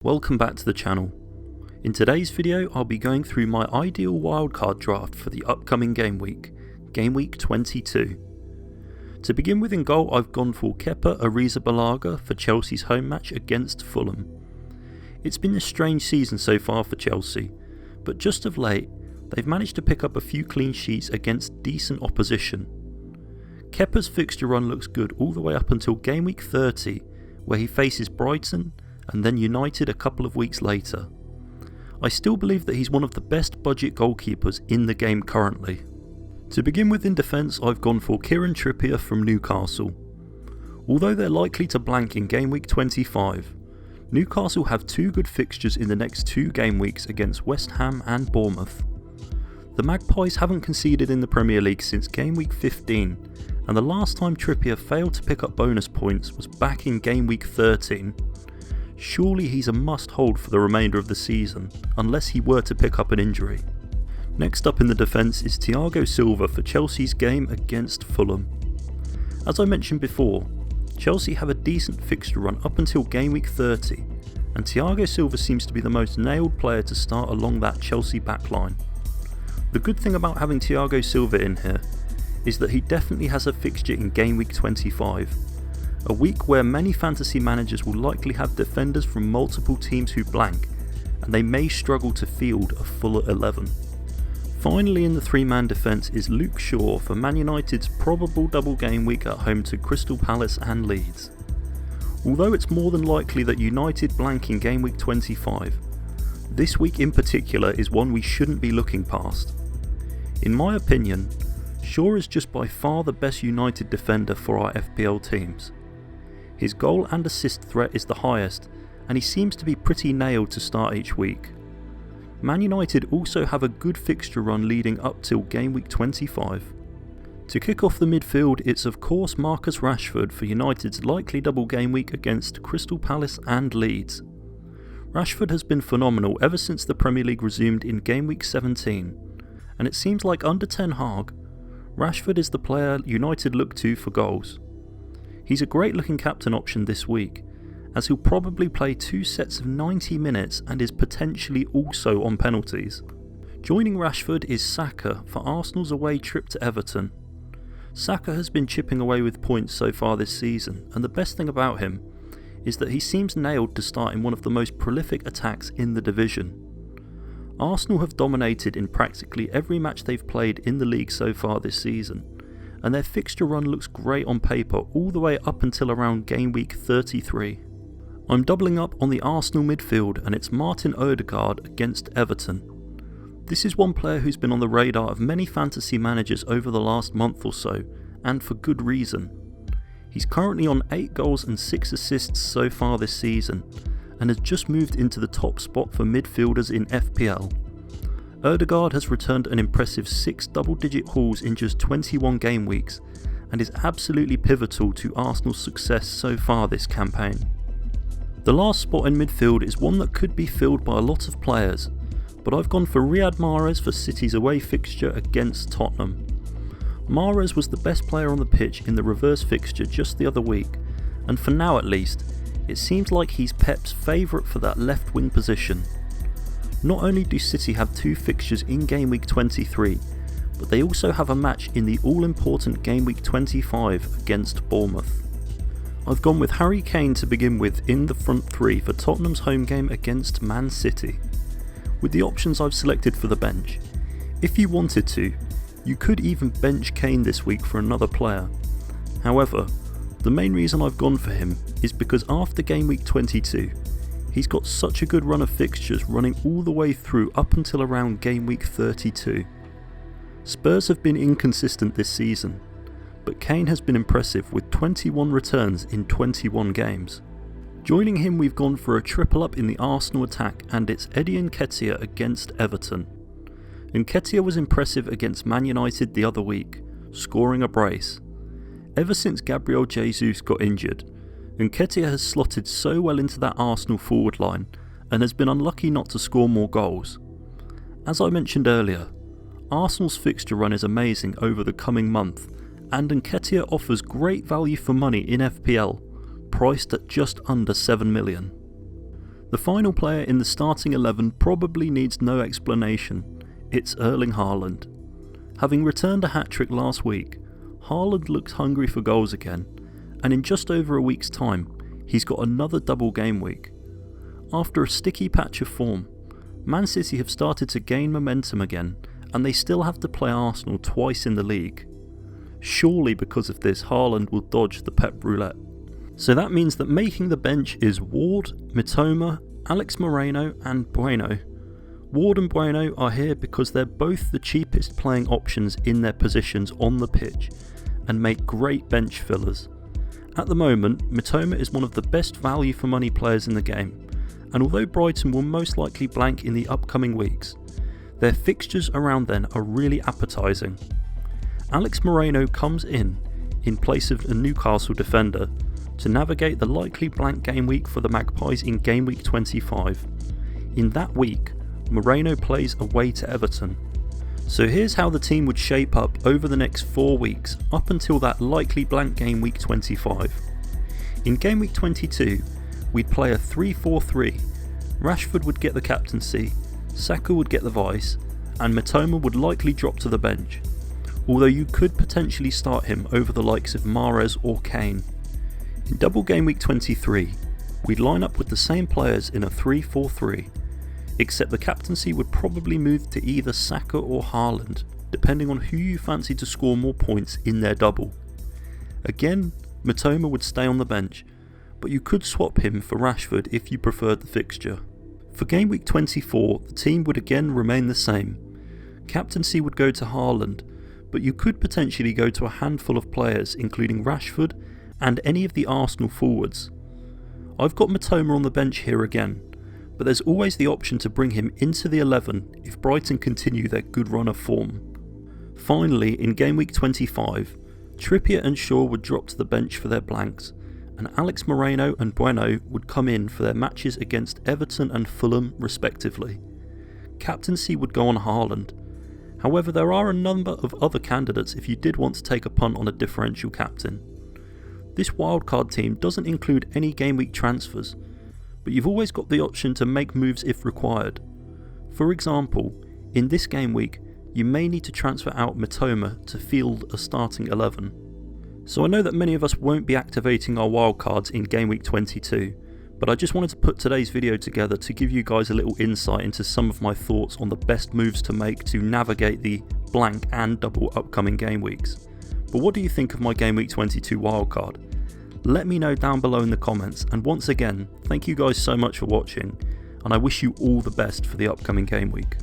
Welcome back to the channel. In today's video I'll be going through my ideal wildcard draft for the upcoming game week, Game Week 22. To begin with, in goal I've gone for Kepa Arrizabalaga for Chelsea's home match against Fulham. It's been a strange season so far for Chelsea, but just of late they've managed to pick up a few clean sheets against decent opposition. Kepa's fixture run looks good all the way up until Game Week 30, where he faces Brighton and then United a couple of weeks later. I still believe that he's one of the best budget goalkeepers in the game currently. To begin with, in defence I've gone for Kieran Trippier from Newcastle. Although they're likely to blank in Game Week 25, Newcastle have two good fixtures in the next two game weeks against West Ham and Bournemouth. The Magpies haven't conceded in the Premier League since Game Week 15, and the last time Trippier failed to pick up bonus points was back in Game Week 13. Surely he's a must-hold for the remainder of the season, unless he were to pick up an injury. Next up in the defence is Thiago Silva for Chelsea's game against Fulham. As I mentioned before, Chelsea have a decent fixture run up until Game Week 30, and Thiago Silva seems to be the most nailed player to start along that Chelsea backline. The good thing about having Thiago Silva in here is that he definitely has a fixture in Game Week 25. A week where many fantasy managers will likely have defenders from multiple teams who blank, and they may struggle to field a full 11. Finally, in the three-man defence is Luke Shaw for Man United's probable double game week at home to Crystal Palace and Leeds. Although it's more than likely that United blank in Game Week 25, this week in particular is one we shouldn't be looking past. In my opinion, Shaw is just by far the best United defender for our FPL teams. His goal and assist threat is the highest, and he seems to be pretty nailed to start each week. Man United also have a good fixture run leading up till Game Week 25. To kick off the midfield, it's of course Marcus Rashford for United's likely double game week against Crystal Palace and Leeds. Rashford has been phenomenal ever since the Premier League resumed in Game Week 17, and it seems like under Ten Hag, Rashford is the player United look to for goals. He's a great looking captain option this week, as he'll probably play two sets of 90 minutes and is potentially also on penalties. Joining Rashford is Saka for Arsenal's away trip to Everton. Saka has been chipping away with points so far this season, and the best thing about him is that he seems nailed to start in one of the most prolific attacks in the division. Arsenal have dominated in practically every match they've played in the league so far this season, and their fixture run looks great on paper all the way up until around Game Week 33. I'm doubling up on the Arsenal midfield, and it's Martin Odegaard against Everton. This is one player who's been on the radar of many fantasy managers over the last month or so, and for good reason. He's currently on 8 goals and 6 assists so far this season, and has just moved into the top spot for midfielders in FPL. Odegaard has returned an impressive 6 double-digit hauls in just 21 game weeks, and is absolutely pivotal to Arsenal's success so far this campaign. The last spot in midfield is one that could be filled by a lot of players, but I've gone for Riyad Mahrez for City's away fixture against Tottenham. Mahrez was the best player on the pitch in the reverse fixture just the other week, and for now at least, it seems like he's Pep's favourite for that left wing position. Not only do City have 2 fixtures in Game Week 23, but they also have a match in the all-important Game Week 25 against Bournemouth. I've gone with Harry Kane to begin with in the front 3 for Tottenham's home game against Man City. With the options I've selected for the bench, if you wanted to, you could even bench Kane this week for another player. However, the main reason I've gone for him is because after Game Week 22, he's got such a good run of fixtures running all the way through up until around Game Week 32. Spurs have been inconsistent this season, but Kane has been impressive with 21 returns in 21 games. Joining him, we've gone for a triple up in the Arsenal attack, and it's Eddie Nketiah against Everton. Nketiah was impressive against Man United the other week, scoring a brace. Ever since Gabriel Jesus got injured, Nketiah has slotted so well into that Arsenal forward line and has been unlucky not to score more goals. As I mentioned earlier, Arsenal's fixture run is amazing over the coming month, and Nketiah offers great value for money in FPL, priced at just under 7 million. The final player in the starting 11 probably needs no explanation. It's Erling Haaland. Having returned a hat-trick last week, Haaland looks hungry for goals again, and in just over a week's time, he's got another double game week. After a sticky patch of form, Man City have started to gain momentum again, and they still have to play Arsenal twice in the league. Surely because of this, Haaland will dodge the Pep roulette. So that means that making the bench is Ward, Mitoma, Alex Moreno and Bueno. Ward and Bueno are here because they're both the cheapest playing options in their positions on the pitch and make great bench fillers. At the moment, Mitoma is one of the best value for money players in the game, and although Brighton will most likely blank in the upcoming weeks, their fixtures around then are really appetising. Alex Moreno comes in place of a Newcastle defender to navigate the likely blank game week for the Magpies in Game Week 25. In that week, Moreno plays away to Everton. So here's how the team would shape up over the next 4 weeks up until that likely blank Game Week 25. In Game Week 22, we'd play a 3-4-3. Rashford would get the captaincy, Saka would get the vice, and Mitoma would likely drop to the bench, although you could potentially start him over the likes of Mahrez or Kane. In double game week 23, we'd line up with the same players in a 3-4-3, except the captaincy would probably move to either Saka or Haaland, depending on who you fancy to score more points in their double. Again, Mitoma would stay on the bench, but you could swap him for Rashford if you preferred the fixture. For game week 24, the team would again remain the same. Captaincy would go to Haaland, but you could potentially go to a handful of players including Rashford and any of the Arsenal forwards. I've got Mitoma on the bench here again, but there's always the option to bring him into the 11 if Brighton continue their good run of form. Finally, in game week 25, Trippier and Shaw would drop to the bench for their blanks, and Alex Moreno and Bueno would come in for their matches against Everton and Fulham respectively. Captaincy would go on Haaland. However, there are a number of other candidates if you did want to take a punt on a differential captain. This wildcard team doesn't include any game week transfers, but you've always got the option to make moves if required. For example, in this game week, you may need to transfer out Mitoma to field a starting 11. So I know that many of us won't be activating our wildcards in game week 22, but I just wanted to put today's video together to give you guys a little insight into some of my thoughts on the best moves to make to navigate the blank and double upcoming game weeks. But what do you think of my game week 22 wildcard? Let me know down below in the comments, and once again, thank you guys so much for watching, and I wish you all the best for the upcoming game week.